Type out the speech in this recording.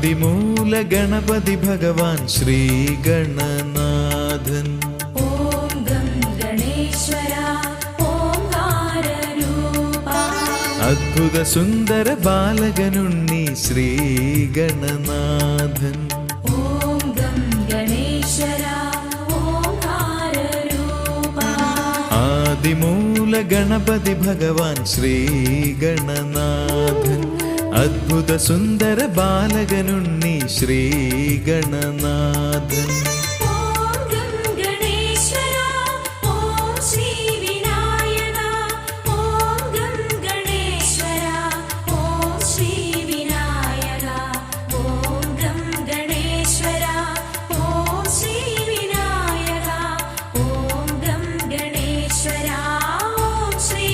ആദിമൂല Ganapathi Bhagwan Shri ഗണനാഥൻ. Om gum ഗണേശ്വര ഓംകാരരൂപ. അദ്ഭുത Sundara ബാലകനുണ്ണി Shri ഗണനാഥൻ. Om gum ഗണേശ്വര ഓംകാരരൂപ. ആദിമൂല Ganapathi Bhagwan Shri ഗണനാഥൻ. അദ്ഭുത Sundara ബാലകനുണ്ണി Shri ഗണനാഥൻ.